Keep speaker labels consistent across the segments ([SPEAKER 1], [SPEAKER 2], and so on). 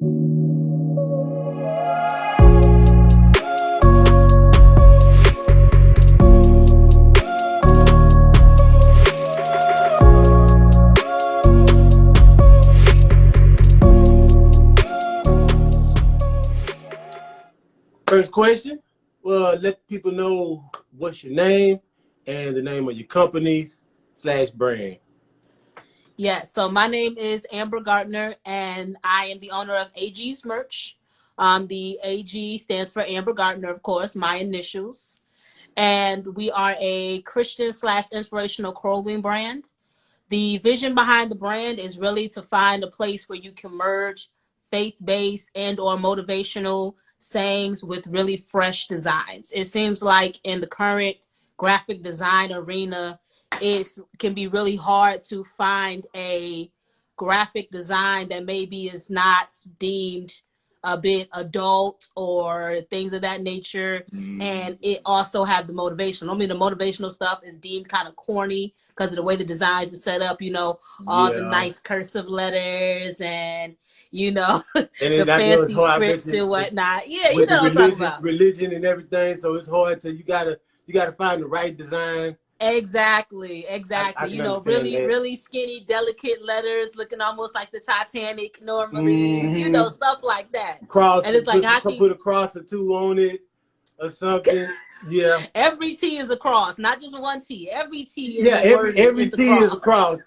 [SPEAKER 1] First question, well, let people know what's your name and the name of your companies / brand.
[SPEAKER 2] Yeah, so my name is Amber Gardner, and I am the owner of AG's Merch. The AG stands for Amber Gardner, of course, my initials. And we are a Christian / inspirational clothing brand. The vision behind the brand is really to find a place where you can merge faith-based and or motivational sayings with really fresh designs. It seems like in the current graphic design arena, it can be really hard to find a graphic design that maybe is not deemed a bit adult or things of that nature, and it also have the motivation. I mean, the motivational stuff is deemed kind of corny because of the way the designs are set up, all the nice cursive letters and the fancy scripts and whatnot. Yeah, you know what I'm talking about.
[SPEAKER 1] Religion and everything, so it's hard to you gotta find the right design.
[SPEAKER 2] Exactly.
[SPEAKER 1] I
[SPEAKER 2] Really skinny, delicate letters looking almost like the Titanic normally, stuff like that.
[SPEAKER 1] Cross, and it's like put a cross or two on it or something. Yeah.
[SPEAKER 2] Every T is a cross, not just one T. Every T is
[SPEAKER 1] every T is a cross.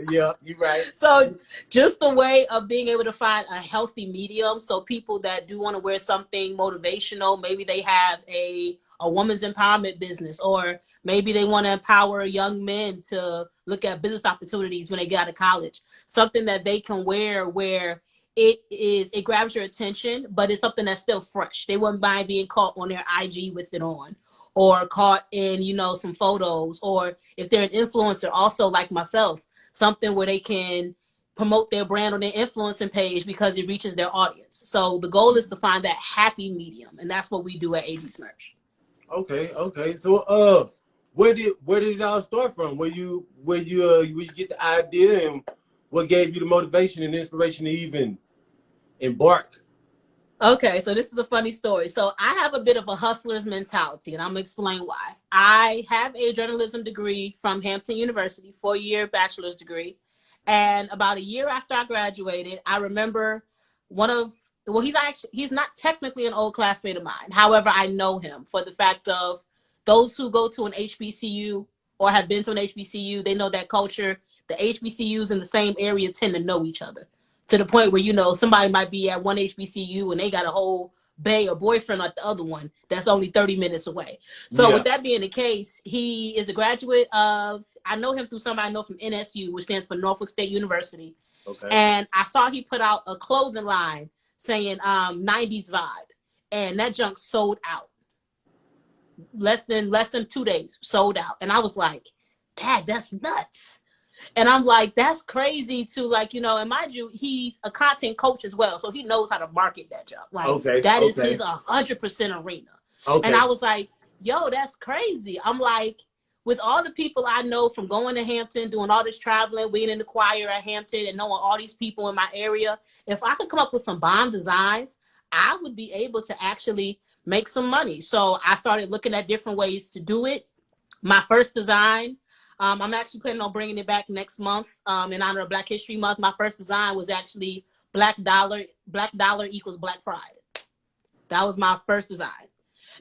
[SPEAKER 1] Yeah, you're right.
[SPEAKER 2] So just a way of being able to find a healthy medium. So people that do want to wear something motivational, maybe they have a woman's empowerment business, or maybe they want to empower young men to look at business opportunities when they get out of college. Something that they can wear where it grabs your attention, but it's something that's still fresh. They wouldn't mind being caught on their IG with it on, or caught in, some photos, or if they're an influencer, also like myself, something where they can promote their brand on their influencing page because it reaches their audience. So the goal is to find that happy medium, and that's what we do at AG's Merch.
[SPEAKER 1] Okay. So where did it all start from? Where you get the idea, and what gave you the motivation and inspiration to even embark?
[SPEAKER 2] Okay, so this is a funny story. So I have a bit of a hustler's mentality, and I'm gonna explain why. I have a journalism degree from Hampton University, 4-year bachelor's degree. And about a year after I graduated, I remember he's not technically an old classmate of mine. However, I know him for the fact of those who go to an HBCU or have been to an HBCU, they know that culture. The HBCUs in the same area tend to know each other, to the point where, somebody might be at one HBCU and they got a whole bae or boyfriend at the other one that's only 30 minutes away. So with that being the case, he is a graduate of, I know him through somebody I know from NSU, which stands for Norfolk State University.
[SPEAKER 1] Okay.
[SPEAKER 2] And I saw he put out a clothing line saying 90s vibe, and that junk sold out. Less than 2 days, sold out. And I was like, Dad, that's nuts. And I'm like, that's crazy to and mind you, he's a content coach as well. So he knows how to market that job. That is his 100% arena. Okay. And I was like, yo, that's crazy. I'm like, with all the people I know from going to Hampton, doing all this traveling, being in the choir at Hampton and knowing all these people in my area, if I could come up with some bomb designs, I would be able to actually make some money. So I started looking at different ways to do it. My first design, I'm actually planning on bringing it back next month in honor of Black History Month. My first design was actually Black dollar equals Black pride. That was my first design.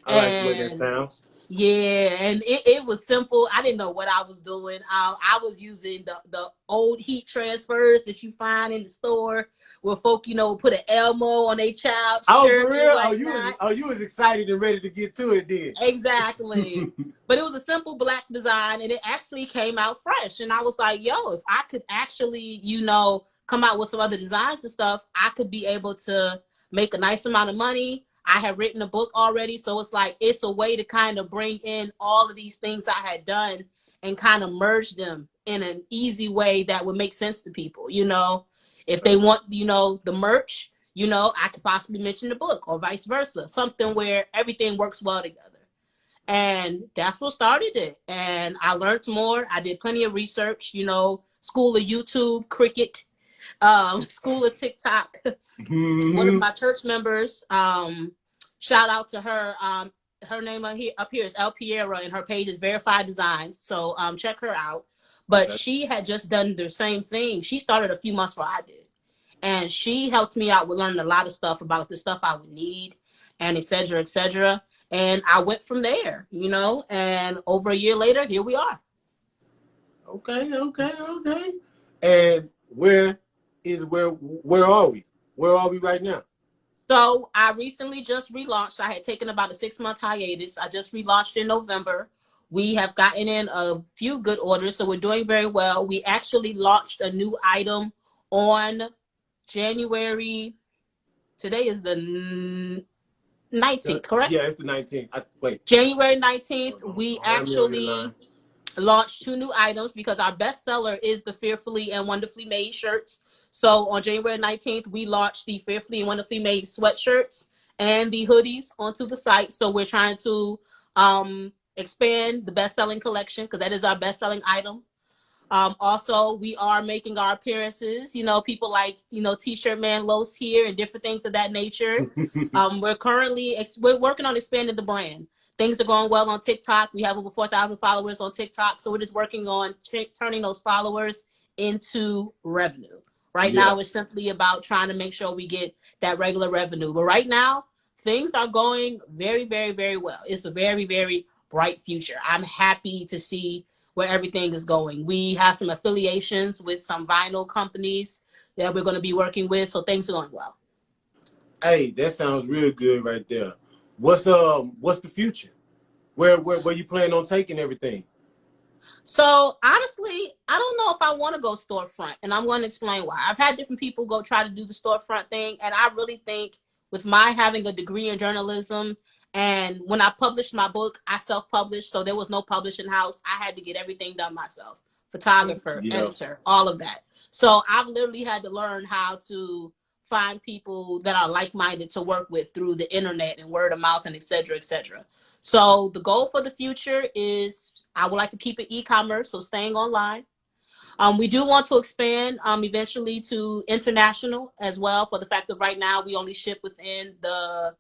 [SPEAKER 1] I like the way that sounds.
[SPEAKER 2] Yeah, and it was simple. I didn't know what I was doing. I was using the old heat transfers that you find in the store where folk, put an Elmo on their child shirt.
[SPEAKER 1] For real? You was excited and ready to get to it then.
[SPEAKER 2] Exactly. But it was a simple black design, and it actually came out fresh. And I was like, yo, if I could actually, come out with some other designs and stuff, I could be able to make a nice amount of money. I had written a book already, so it's a way to kind of bring in all of these things I had done and kind of merge them in an easy way that would make sense to people. If they want, the merch, I could possibly mention the book or vice versa, something where everything works well together. And that's what started it. And I learned more. I did plenty of research, School of YouTube, Cricket, School of TikTok. One of
[SPEAKER 1] Mhm.
[SPEAKER 2] my church members, shout out to her. Her name up here is El Piera, and her page is Verified Designs. So check her out. But
[SPEAKER 1] Okay.
[SPEAKER 2] she had just done the same thing. She started a few months before I did, and she helped me out with learning a lot of stuff about the stuff I would need, and et cetera, et cetera. And I went from there, you know. And over a year later, here we are.
[SPEAKER 1] Okay. Okay. Okay. And where are we? Where are we right now?
[SPEAKER 2] So I recently just relaunched. I had taken about a 6-month hiatus. I just relaunched in November. We have gotten in a few good orders, so we're doing very well. We actually launched a new item on January. Today is the 19th, correct?
[SPEAKER 1] Yeah, it's the 19th. Wait.
[SPEAKER 2] January 19th,
[SPEAKER 1] Hold on.
[SPEAKER 2] we
[SPEAKER 1] Let me on your line.
[SPEAKER 2] actually launched 2 new items because our best seller is the Fearfully and Wonderfully Made shirts. So on January 19th, we launched the Fearfully and Wonderfully Made sweatshirts and the hoodies onto the site. So we're trying to expand the best-selling collection because that is our best-selling item. Also, we are making our appearances. You know, people like, you know, T-Shirtman, Los here, and different things of that nature. We're working on expanding the brand. Things are going well on TikTok. We have over 4,000 followers on TikTok. So we're just working on turning those followers into revenue. Right
[SPEAKER 1] Yeah.
[SPEAKER 2] now, it's simply about trying to make sure we get that regular revenue. But right now, things are going very, very, very well. It's a very, very bright future. I'm happy to see where everything is going. We have some affiliations with some vinyl companies that we're going to be working with. So things are going well.
[SPEAKER 1] Hey, that sounds real good right there. What's the future? Where you plan on taking everything?
[SPEAKER 2] So honestly, I don't know if I want to go storefront, and I'm going to explain why. I've had different people go try to do the storefront thing, and I really think with my having a degree in journalism, and when I published my book, I self-published, so there was no publishing house. I had to get everything done myself. Photographer,
[SPEAKER 1] Yeah.
[SPEAKER 2] editor, all of that. So I've literally had to learn how to find people that are like-minded to work with through the internet and word of mouth and et cetera, et cetera. So the goal for the future is I would like to keep it e-commerce, so staying online. We do want to expand eventually to international as well, for the fact that right now we only ship within the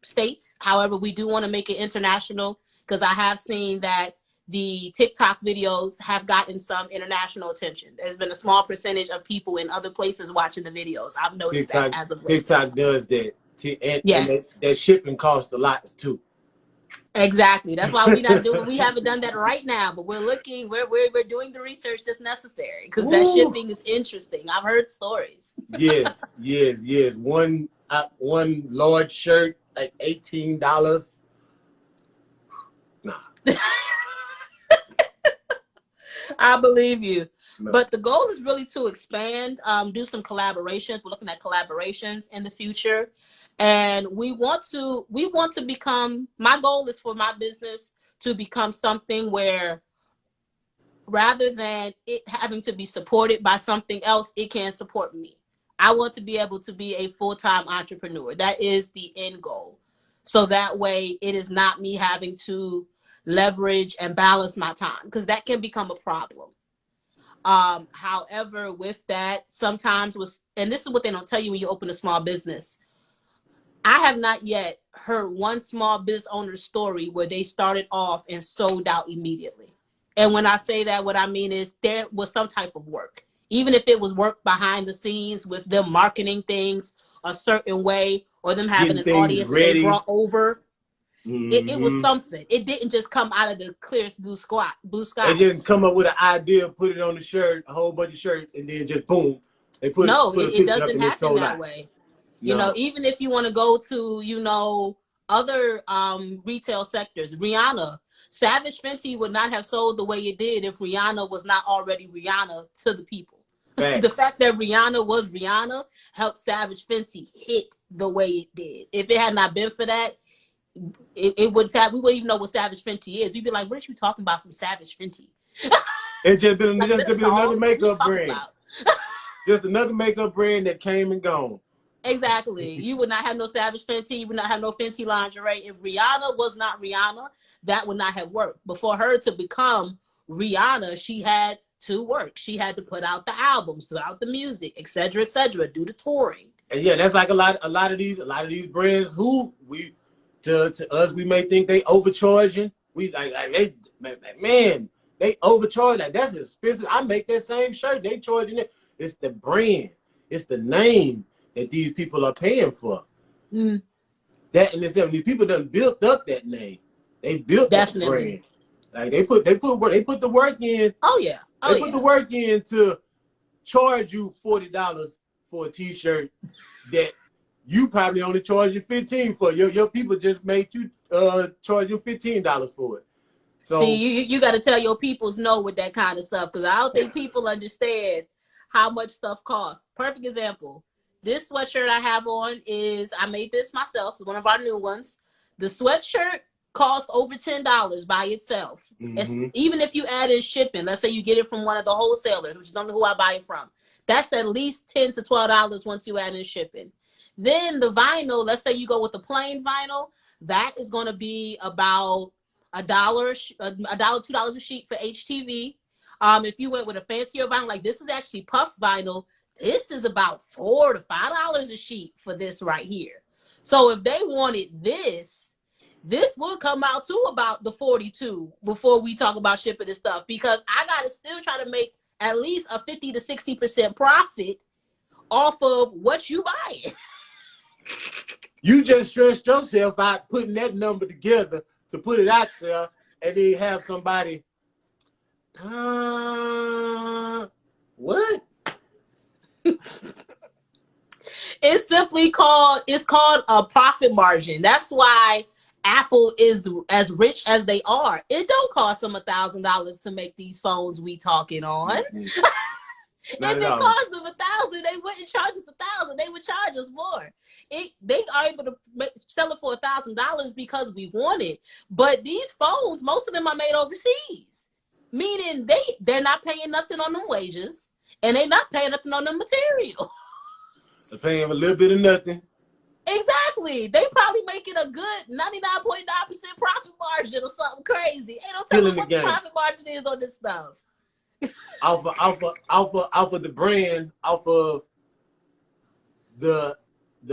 [SPEAKER 2] States. However, we do want to make it international because I have seen that the TikTok videos have gotten some international attention. There's been a small percentage of people in other places watching the videos. I've noticed that
[SPEAKER 1] TikTok
[SPEAKER 2] as of late.
[SPEAKER 1] TikTok does that. And
[SPEAKER 2] Yes.
[SPEAKER 1] that shipping costs a lot too.
[SPEAKER 2] Exactly. That's why we haven't done that right now, but we're doing the research that's necessary because that
[SPEAKER 1] Woo.
[SPEAKER 2] shipping is interesting. I've heard stories.
[SPEAKER 1] Yes, yes, yes. One large shirt like $18. Nah,
[SPEAKER 2] I believe you.
[SPEAKER 1] no.
[SPEAKER 2] But the goal is really to expand, do some collaborations. We're looking at collaborations in the future. And we want to become, my goal is for my business to become something where rather than it having to be supported by something else, it can support me. I want to be able to be a full-time entrepreneur. That is the end goal. So that way it is not me having to leverage and balance my time because that can become a problem. However, with that, sometimes and this is what they don't tell you when you open a small business. I have not yet heard one small business owner's story where they started off and sold out immediately. And when I say that, what I mean is there was some type of work. Even if it was work behind the scenes with them marketing things a certain way or them having
[SPEAKER 1] Getting
[SPEAKER 2] an
[SPEAKER 1] things
[SPEAKER 2] audience that they
[SPEAKER 1] ready.
[SPEAKER 2] brought over, it was
[SPEAKER 1] Mm-hmm.
[SPEAKER 2] something. It didn't just come out of the clearest blue
[SPEAKER 1] They
[SPEAKER 2] sky.
[SPEAKER 1] didn't come up with an idea, put it on the shirt, a whole bunch of shirts, and then just boom, they
[SPEAKER 2] No,
[SPEAKER 1] put a
[SPEAKER 2] it
[SPEAKER 1] picture up
[SPEAKER 2] doesn't
[SPEAKER 1] and it
[SPEAKER 2] happen
[SPEAKER 1] sold
[SPEAKER 2] that
[SPEAKER 1] out.
[SPEAKER 2] way. You know,
[SPEAKER 1] No.
[SPEAKER 2] even if you want to go to, you know, other retail sectors, Rihanna, Savage Fenty would not have sold the way it did if Rihanna was not already Rihanna to the people. The
[SPEAKER 1] Facts.
[SPEAKER 2] fact that Rihanna was Rihanna helped Savage Fenty hit the way it did. If it had not been for that, it would have, we wouldn't even know what Savage Fenty is. We'd be like, what are you talking about? Some Savage Fenty.
[SPEAKER 1] It's just been
[SPEAKER 2] Like, is that a
[SPEAKER 1] another
[SPEAKER 2] song? What are you
[SPEAKER 1] makeup
[SPEAKER 2] talking
[SPEAKER 1] brand.
[SPEAKER 2] about?
[SPEAKER 1] Just another makeup brand that came and gone.
[SPEAKER 2] Exactly. You would not have no Savage Fenty. You would not have no Fenty lingerie. If Rihanna was not Rihanna, that would not have worked. But for her to become Rihanna, she had to work. She had to put out the albums, put out the music, etc., do the touring.
[SPEAKER 1] And yeah, that's like a lot of these brands who to us we may think they overcharging. We like man, they overcharge. Like, that's expensive. I make that same shirt. They charging it. It's the brand. It's the name that these people are paying for.
[SPEAKER 2] Mm.
[SPEAKER 1] That in itself, these people done built up that name. They built that brand. Like, they put the work in.
[SPEAKER 2] Oh yeah.
[SPEAKER 1] They put the work in to charge you $40 for a T-shirt that you probably only charge you $15 for. Your people just made you charge you $15 for it. So
[SPEAKER 2] see, you got to tell your peoples no with that kind of stuff, because I don't think people understand how much stuff costs. Perfect example. This sweatshirt I have on I made this myself. It's one of our new ones. The sweatshirt costs over $10 by itself. Mm-hmm. Even if you add in shipping, let's say you get it from one of the wholesalers, which is not who I buy it from. That's at least $10 to $12 once you add in shipping. Then the vinyl, let's say you go with the plain vinyl, that is going to be about $1, $2 a sheet for HTV. If you went with a fancier vinyl, like this is actually puff vinyl, this is about $4 to $5 a sheet for this right here. So if they wanted this would come out to about the 42 before we talk about shipping and stuff, because I got to still try to make at least a 50 to 60% profit off of what you buy.
[SPEAKER 1] You just stressed yourself out putting that number together to put it out there, and then have somebody, what?
[SPEAKER 2] It's called a profit margin. That's why Apple is as rich as they are. It don't cost them $1,000 to make these phones we talking on. Mm-hmm. If it cost them $1,000, they wouldn't charge us $1,000. They would charge us more. They are able to sell it for $1,000 because we want it. But these phones, most of them are made overseas, meaning they're not paying nothing on them wages, and they're not paying nothing on the material.
[SPEAKER 1] They're paying a little bit of nothing.
[SPEAKER 2] Exactly. They probably making a good 99.9% profit margin or something crazy. Ain't no telling what the profit margin is on this stuff.
[SPEAKER 1] Off of the brand, off of the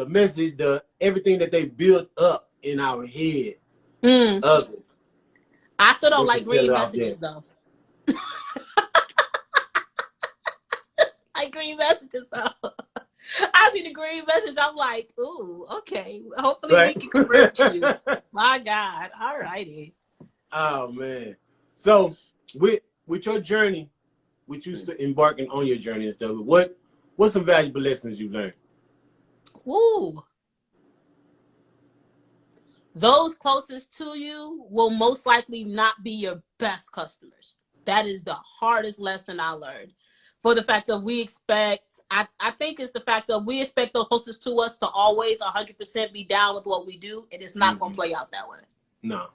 [SPEAKER 1] message, everything that they built up in our head of it.
[SPEAKER 2] I still don't like green messages though. Like green messages though. I see the green message, I'm like, ooh, okay. Hopefully we can correct you. My God. All righty.
[SPEAKER 1] Oh man. So with your journey, with you embarking on your journey and stuff, what's some valuable lessons you've learned?
[SPEAKER 2] Ooh. Those closest to you will most likely not be your best customers. That is the hardest lesson I learned. For the fact that I think it's the fact that we expect the closest to us to always 100% be down with what we do, and it's not going to play out that way. No.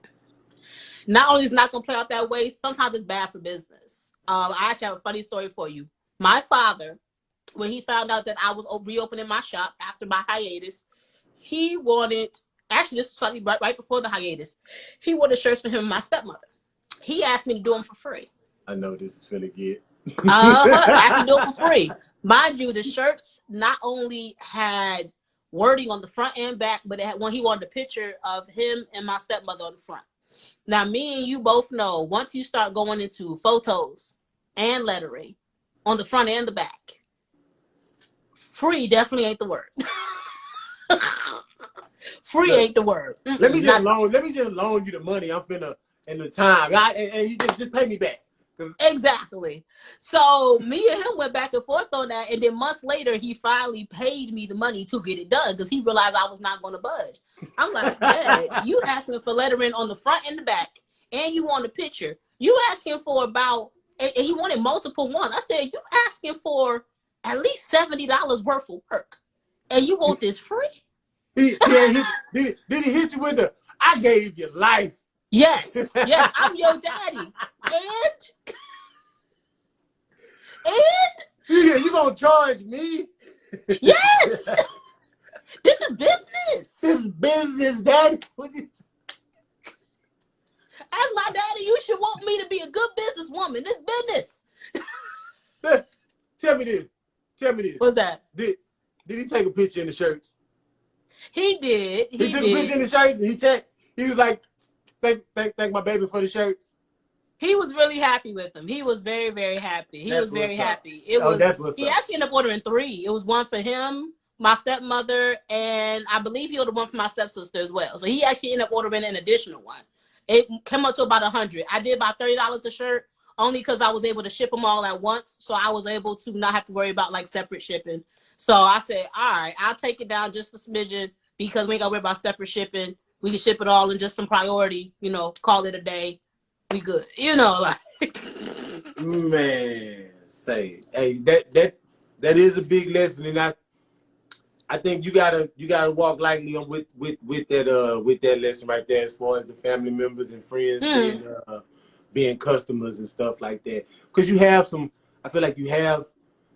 [SPEAKER 2] Not only is it not going to play out that way, sometimes it's bad for business. I actually have a funny story for you. My father, when he found out that I was reopening my shop after my hiatus, he wanted, actually this was slightly right before the hiatus, he wanted shirts for him and my stepmother. He asked me to do them for free. I know this is finna get. I can do it for free. Mind you, the shirts not only had wording on the front and back, but it had he wanted a picture of him and my stepmother on the front. Now, me and you both know, once you start going into photos and lettering on the front and the back, free definitely ain't the word. Free ain't the word.
[SPEAKER 1] Let me just loan you the money. I'm finna and the time, and you just pay me back.
[SPEAKER 2] Exactly. So me and him went back and forth on that, and then months later he finally paid me the money to get it done because he realized I was not going to budge. I'm like, Dad, you asking for lettering on the front and the back, and you want a picture. You asking for about, and he wanted multiple ones. I said, you asking for at least $70 worth of work, and you want this free?
[SPEAKER 1] Did he hit you with the, I gave you life?
[SPEAKER 2] Yes, I'm your daddy. And
[SPEAKER 1] you gonna charge me?
[SPEAKER 2] Yes. This is business.
[SPEAKER 1] This is business, Daddy.
[SPEAKER 2] As my daddy, you should want me to be a good businesswoman. This business.
[SPEAKER 1] Tell me this. Tell me this.
[SPEAKER 2] What's that?
[SPEAKER 1] Did he take a picture in the shirts?
[SPEAKER 2] He did.
[SPEAKER 1] He took a picture in the shirts and he was like, thank my baby for the shirts.
[SPEAKER 2] He was really happy with them. He was very, very happy. He was very happy. He actually ended up ordering 3. It was one for him, my stepmother, and I believe he ordered one for my stepsister as well. So he actually ended up ordering an additional one. It came up to about $100. I did about $30 a shirt only because I was able to ship them all at once. So I was able to not have to worry about like separate shipping. So I said, all right, I'll take it down just a smidgen because we ain't got to worry about separate shipping. We can ship it all in just some priority, call it a day. We good, like.
[SPEAKER 1] Man, hey, that is a big lesson, and I think you gotta walk lightly on with that lesson right there, as far as the family members and friends being customers and stuff like that, because I feel like you have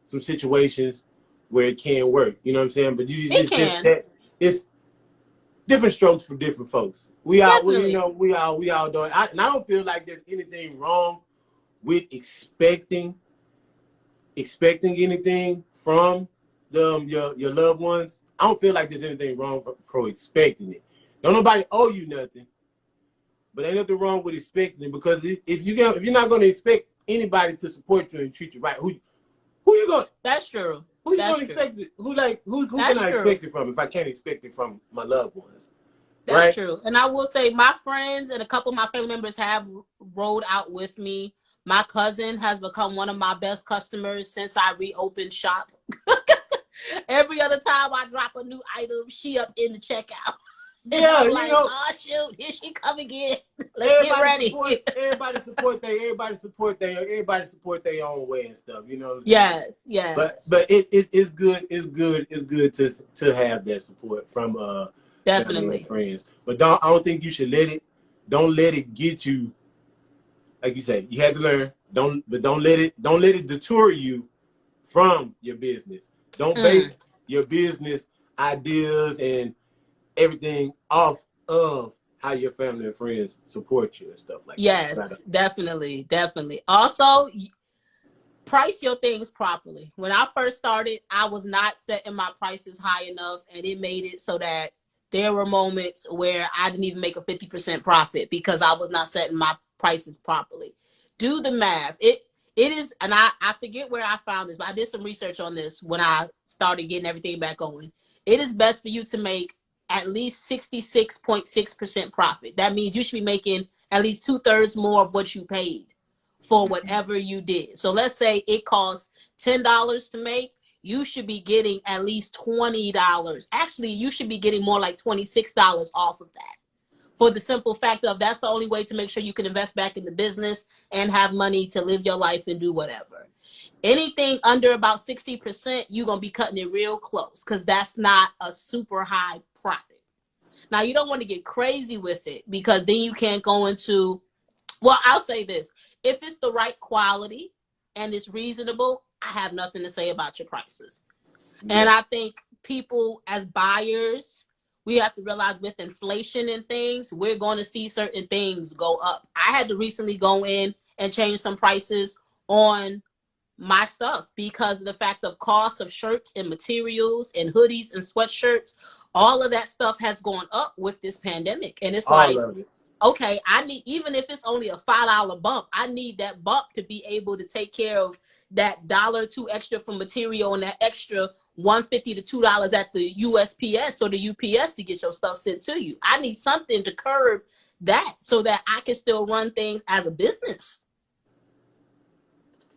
[SPEAKER 1] some situations where it can work, you know what I'm saying? But it's different strokes for different folks. We all doing. And I don't feel like there's anything wrong with expecting anything from your loved ones. I don't feel like there's anything wrong for expecting it. Don't nobody owe you nothing, but ain't nothing wrong with expecting it, because if you're not going to expect anybody to support you and treat you right, who you going?
[SPEAKER 2] That's true.
[SPEAKER 1] Who you going to expect it? Who can I expect it from if I can't expect it from my loved ones?
[SPEAKER 2] That's true. And I will say my friends and a couple of my family members have rolled out with me. My cousin has become one of my best customers since I reopened shop. Every other time I drop a new item, she up in the checkout. And I'm like, oh shoot, here she come again. Let's get ready.
[SPEAKER 1] Everybody support their own way and stuff,
[SPEAKER 2] Yes.
[SPEAKER 1] But it's good. It's good to have that support from
[SPEAKER 2] definitely
[SPEAKER 1] friends. But I don't think you should don't let it get you. Like you say, you had to learn. Don't let it deter you from your business. Don't base your business ideas and everything off of how your family and friends support you and stuff like that.
[SPEAKER 2] Yes, definitely. Also, price your things properly. When I first started, I was not setting my prices high enough, and it made it so that there were moments where I didn't even make a 50% profit because I was not setting my prices properly. Do the math. It is, and I forget where I found this, but I did some research on this when I started getting everything back going. It is best for you to make at least 66.6% profit. That means you should be making at least 2/3 more of what you paid for whatever you did. So let's say it costs $10 to make. You should be getting at least $20. Actually, you should be getting more like $26 off of that. For the simple fact of that's the only way to make sure you can invest back in the business and have money to live your life and do whatever. Anything under about 60%, you're going to be cutting it real close because that's not a super high profit. Now, you don't want to get crazy with it because then you can't go into, well, I'll say this. If it's the right quality and it's reasonable, I have nothing to say about your prices. Yeah. And I think people as buyers, we have to realize with inflation and things, we're going to see certain things go up. I had to recently go in and change some prices on my stuff because of the fact of cost of shirts and materials and hoodies and sweatshirts. All of that stuff has gone up with this pandemic. And it's okay, I need, even if it's only a $5 bump, I need that bump to be able to take care of that $1 or $2 extra for material and that extra $1.50 to $2 at the USPS or the UPS to get your stuff sent to you. I need something to curb that so that I can still run things as a business.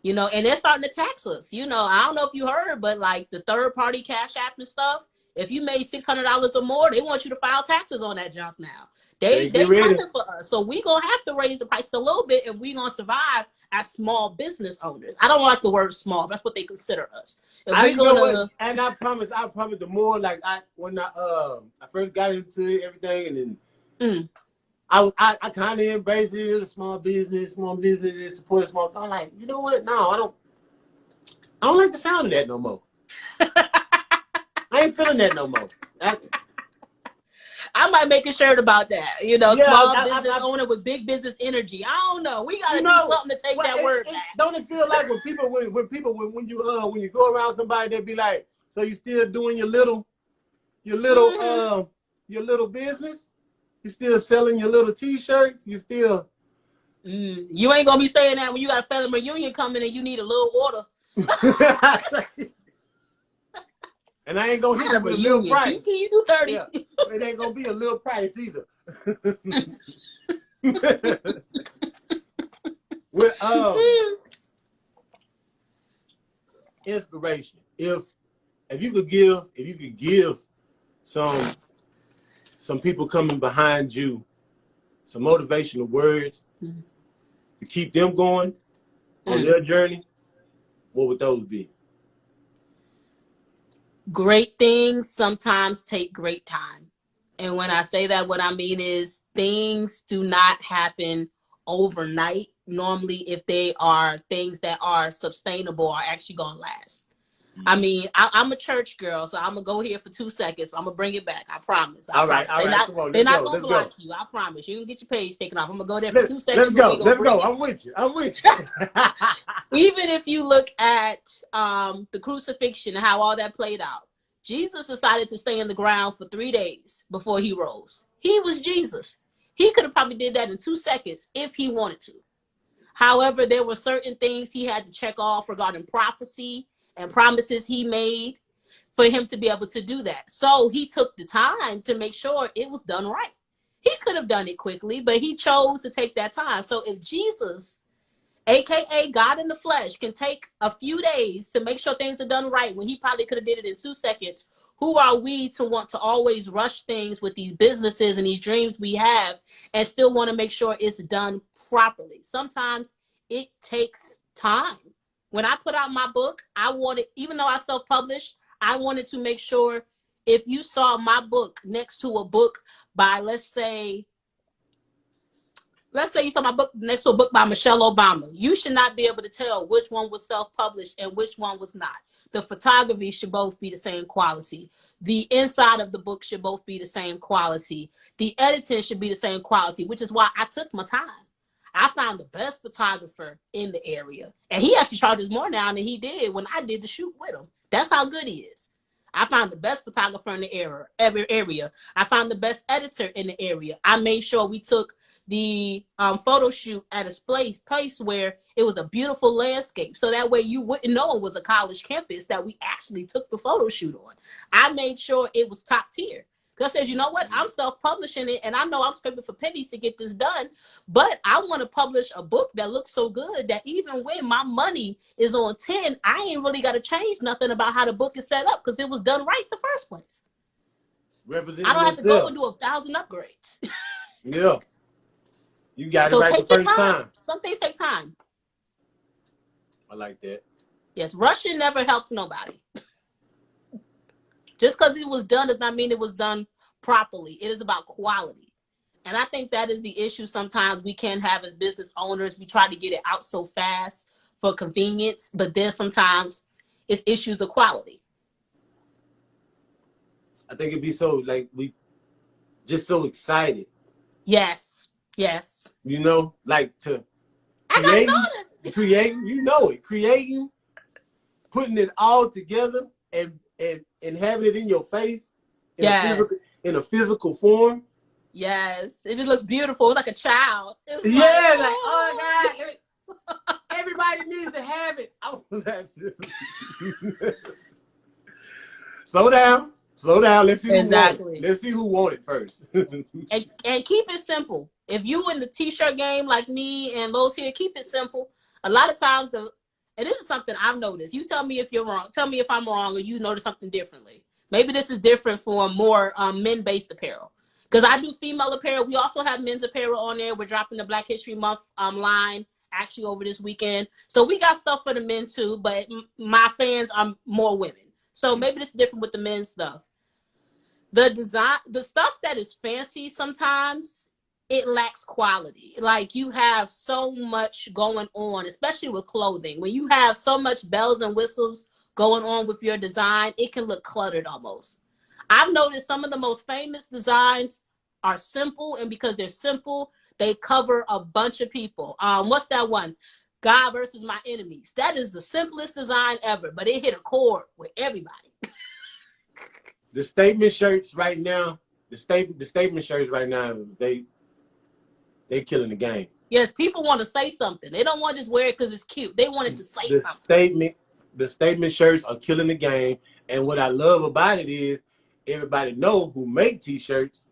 [SPEAKER 2] And they're starting to tax us. I don't know if you heard, but like the third-party Cash App and stuff, if you made $600 or more, they want you to file taxes on that junk now. They coming for us. So we're going to have to raise the price a little bit if we're going to survive as small business owners. I don't like the word small. That's what they consider us. And
[SPEAKER 1] I promise the more like when I first got into everything and then I kind of embraced it as a small business support a small. I'm like, you know what? No, I don't like the sound of that no more. I ain't feeling that no more.
[SPEAKER 2] I might make a shirt about that. You know,
[SPEAKER 1] Yeah,
[SPEAKER 2] small business owner with big business energy. I don't know. We gotta do something to take that word back.
[SPEAKER 1] Don't it feel like when you go around somebody, they be like, so you still doing your little business? You still selling your little T-shirts? You still?
[SPEAKER 2] You ain't gonna be saying that when you got a family reunion coming and you need a little order.
[SPEAKER 1] And I ain't gonna hit you with a little price.
[SPEAKER 2] Can you do 30?
[SPEAKER 1] Yeah. It ain't gonna be a little price either. With inspiration. If you could give some people coming behind you some motivational words to keep them going on their journey, what would those be?
[SPEAKER 2] Great things sometimes take great time. And when I say that, what I mean is things do not happen overnight. Normally, if they are things that are sustainable, are actually going to last. I mean, I'm a church girl, so I'm going to go here for 2 seconds, but I'm going to bring it back. I promise.
[SPEAKER 1] All right. They're
[SPEAKER 2] not going to block you. I promise. You can get your page taken off. I'm going to go there for 2 seconds.
[SPEAKER 1] Let's go. I'm with you.
[SPEAKER 2] Even if you look at the crucifixion and how all that played out, Jesus decided to stay in the ground for 3 days before he rose. He was Jesus. He could have probably did that in 2 seconds if he wanted to. However, there were certain things he had to check off regarding prophecy and promises he made for him to be able to do that. So he took the time to make sure it was done right. He could have done it quickly, but he chose to take that time. So if Jesus, AKA God in the flesh, can take a few days to make sure things are done right when he probably could have did it in 2 seconds, who are we to want to always rush things with these businesses and these dreams we have and still want to make sure it's done properly? Sometimes it takes time. When I put out my book, I wanted, even though I self-published, I wanted to make sure if you saw my book next to a book by, let's say you saw my book next to a book by Michelle Obama, you should not be able to tell which one was self-published and which one was not. The photography should both be the same quality. The inside of the book should both be the same quality. The editing should be the same quality, which is why I took my time. I found the best photographer in the area. And he actually charges more now than he did when I did the shoot with him. That's how good he is. I found the best photographer in the area. I found the best editor in the area. I made sure we took the photo shoot at a place where it was a beautiful landscape. So that way you wouldn't know it was a college campus that we actually took the photo shoot on. I made sure it was top tier. Because I said, you know what? I'm self-publishing it, and I know I'm scraping for pennies to get this done, but I want to publish a book that looks so good that even when my money is on 10, I ain't really got to change nothing about how the book is set up because it was done right the first place. I don't have to go and do 1,000 upgrades.
[SPEAKER 1] Yeah. You got it right the first time.
[SPEAKER 2] Some things take time.
[SPEAKER 1] I like that.
[SPEAKER 2] Yes, rushing never helped nobody. Just because it was done does not mean it was done properly. It is about quality. And I think that is the issue sometimes we can have as business owners. We try to get it out so fast for convenience, but then sometimes it's issues of quality.
[SPEAKER 1] I think it'd be so, like, we just so excited.
[SPEAKER 2] Yes. Yes.
[SPEAKER 1] You know, like to creating, putting it all together and having it in your face in a physical form.
[SPEAKER 2] Yes. It just looks beautiful, like a child. It's
[SPEAKER 1] like, oh God, everybody needs to have it. Slow down. Let's see Let's see who won it first.
[SPEAKER 2] and keep it simple. If you in the T-shirt game like me and Lowe's here, keep it simple. A lot of times, and this is something I've noticed. You tell me if you're wrong. Tell me if I'm wrong or you notice something differently. Maybe this is different for more men-based apparel. Because I do female apparel. We also have men's apparel on there. We're dropping the Black History Month line actually over this weekend. So we got stuff for the men too, but my fans are more women. So maybe this is different with the men's stuff. The design, the stuff that is fancy sometimes, it lacks quality. Like you have so much going on, especially with clothing. When you have so much bells and whistles going on with your design, it can look cluttered almost. I've noticed some of the most famous designs are simple, and because they're simple, they cover a bunch of people. What's that one? God versus my enemies. That is the simplest design ever, but it hit a chord with everybody.
[SPEAKER 1] The statement shirts right now, the statement shirts right now, they killing the game.
[SPEAKER 2] Yes, people want to say something. They don't want to just wear it because it's cute. They want it to say something.
[SPEAKER 1] The statement shirts are killing the game. And what I love about it is everybody know who make T-shirts.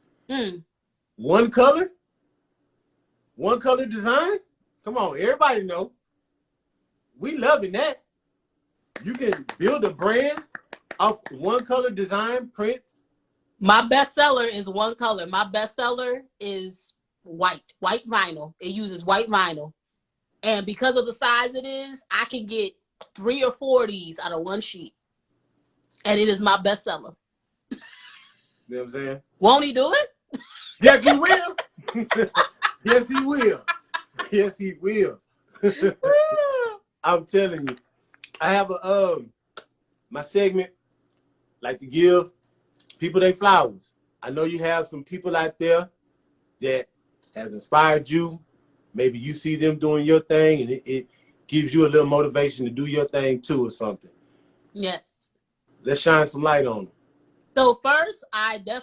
[SPEAKER 1] One color design. Come on, everybody know. We loving that. You can build a brand off one color design prints.
[SPEAKER 2] My bestseller is one color. My bestseller is white vinyl. It uses white vinyl. And because of the size it is, I can get 3 or 4 of these out of one sheet. And it is my bestseller.
[SPEAKER 1] You know what I'm saying?
[SPEAKER 2] Won't he do it?
[SPEAKER 1] Yes, he will. Yes, he will. Yes, he will. I'm telling you. I have my segment, like to give people their flowers. I know you have some people out there that has inspired you. Maybe you see them doing your thing and it gives you a little motivation to do your thing too or something.
[SPEAKER 2] Yes.
[SPEAKER 1] Let's shine some light on them.
[SPEAKER 2] So first,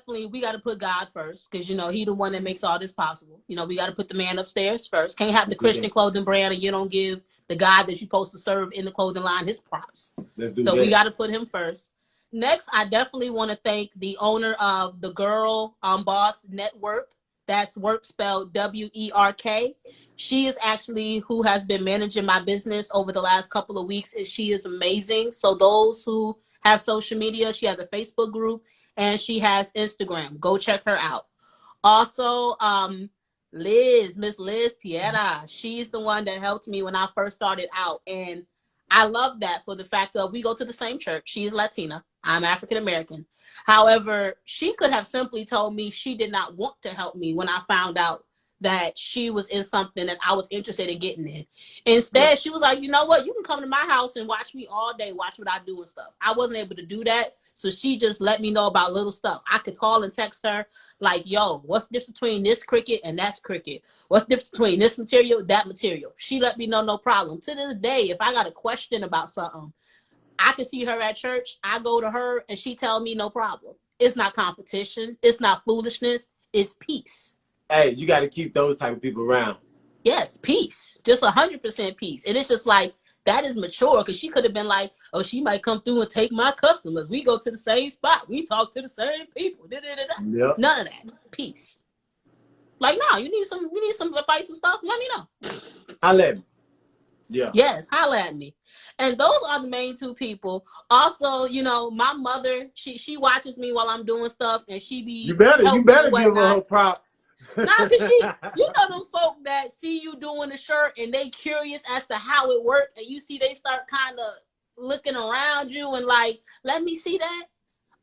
[SPEAKER 2] we got to put God first, because, you know, he the one that makes all this possible. You know, we got to put the man upstairs first. Can't have the Christian clothing brand and you don't give the God that you're supposed to serve in the clothing line his props. So we got to put him first. Next, I definitely want to thank the owner of the Girl Boss Network. That's work spelled WERK. She is actually who has been managing my business over the last couple of weeks, and she is amazing. So those who have social media, she has a Facebook group and she has Instagram. Go check her out. Also, Miss Liz Piera, she's the one that helped me when I first started out. And I love that for the fact that we go to the same church. She is Latina. I'm African American. However, she could have simply told me she did not want to help me when I found out that she was in something that I was interested in getting in. Instead, she was like, you know what? You can come to my house and watch me all day, watch what I do and stuff. I wasn't able to do that. So she just let me know about little stuff. I could call and text her like, yo, what's the difference between this cricket and that's cricket? What's the difference between this material, that material? She let me know, no problem. To this day, if I got a question about something, I can see her at church. I go to her and she tell me no problem. It's not competition. It's not foolishness. It's peace.
[SPEAKER 1] Hey, you got to keep those type of people around.
[SPEAKER 2] Yes, peace. Just 100% peace. And it's just like, that is mature, because she could have been like, oh, she might come through and take my customers. We go to the same spot. We talk to the same people.
[SPEAKER 1] Yep.
[SPEAKER 2] None of that. Peace. Like, no, you need some advice and stuff? Let me know.
[SPEAKER 1] Holla at me. Yeah.
[SPEAKER 2] Yes, holla at me. And those are the main two people. Also, you know, my mother, she watches me while I'm doing stuff, and she be
[SPEAKER 1] you better give her props.
[SPEAKER 2] Nah, because you know them folk that see you doing the shirt and they curious as to how it worked, and you see they start kind of looking around you and like, let me see that.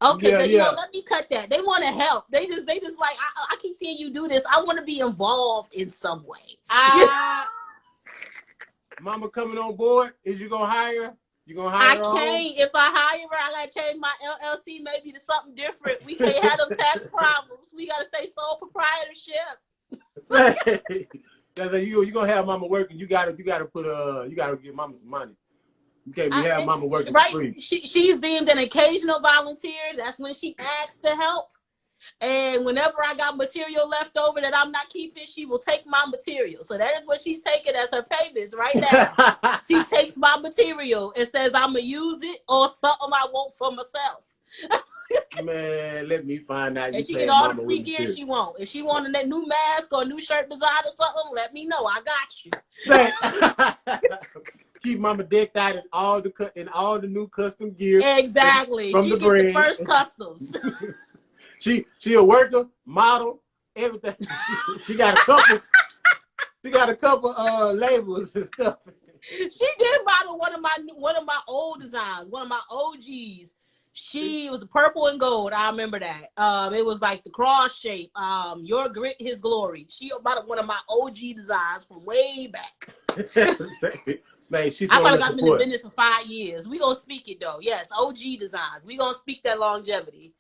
[SPEAKER 2] Okay, you know, let me cut that. They want to help. They just like, I keep seeing you do this. I want to be involved in some way.
[SPEAKER 1] Mama coming on board? Is you gonna hire her? You gonna hire her?
[SPEAKER 2] I can't. If I hire her, I gotta change my LLC maybe to something different. We can't have them tax problems. We gotta say sole proprietorship.
[SPEAKER 1] You gonna have Mama working. You gotta give Mama some money. You can't have Mama working for free.
[SPEAKER 2] She's deemed an occasional volunteer. That's when she asks to help. And whenever I got material left over that I'm not keeping, she will take my material. So that is what she's taking as her payments right now. She takes my material and says I'm going to use it or something I want for myself.
[SPEAKER 1] Man, let me find out.
[SPEAKER 2] And she get all the free gear she want. If she want a new mask or a new shirt design or something, let me know. I got you.
[SPEAKER 1] Keep Mama decked out in all the new custom gear.
[SPEAKER 2] Exactly.
[SPEAKER 1] From
[SPEAKER 2] she
[SPEAKER 1] the
[SPEAKER 2] get
[SPEAKER 1] brand.
[SPEAKER 2] The first customs.
[SPEAKER 1] She a worker, model, everything. She got a couple labels and stuff.
[SPEAKER 2] She did model one of my old designs, one of my OGs. She was purple and gold. I remember that. It was like the cross shape. Your grit, his glory. She modeled one of my OG designs from way back.
[SPEAKER 1] Man, she's
[SPEAKER 2] I probably got been in business for 5 years. We gonna speak it though. Yes, OG designs. We gonna speak that longevity.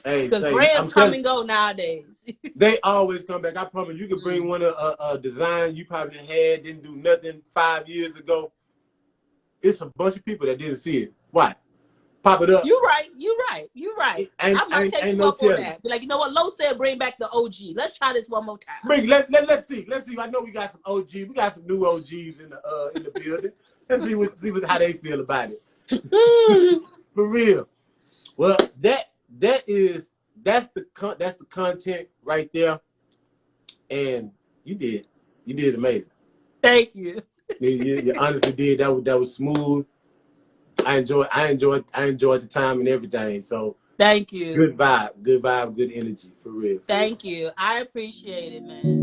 [SPEAKER 1] Hey,
[SPEAKER 2] Because
[SPEAKER 1] say,
[SPEAKER 2] brands
[SPEAKER 1] I'm
[SPEAKER 2] come
[SPEAKER 1] telling
[SPEAKER 2] and go nowadays.
[SPEAKER 1] they always come back. I promise you could bring one a design you probably had, didn't do nothing 5 years ago. It's a bunch of people that didn't see it. Why? Pop it up.
[SPEAKER 2] You're right. You're right. You're right.
[SPEAKER 1] It ain't,
[SPEAKER 2] I might take
[SPEAKER 1] ain't
[SPEAKER 2] you
[SPEAKER 1] no
[SPEAKER 2] up on
[SPEAKER 1] telling.
[SPEAKER 2] that. Be like, you know what? Lo said bring back the OG. Let's try this one more time.
[SPEAKER 1] Let's see. Let's see. I know we got some OG. We got some new OGs in the building. Let's see how they feel about it. For real. Well, that's the content right there. And you did amazing.
[SPEAKER 2] Thank you.
[SPEAKER 1] You honestly did. That was smooth. I enjoyed the time and everything. So
[SPEAKER 2] Thank you.
[SPEAKER 1] good vibe, good energy, for real.
[SPEAKER 2] Thank you. I appreciate it, man.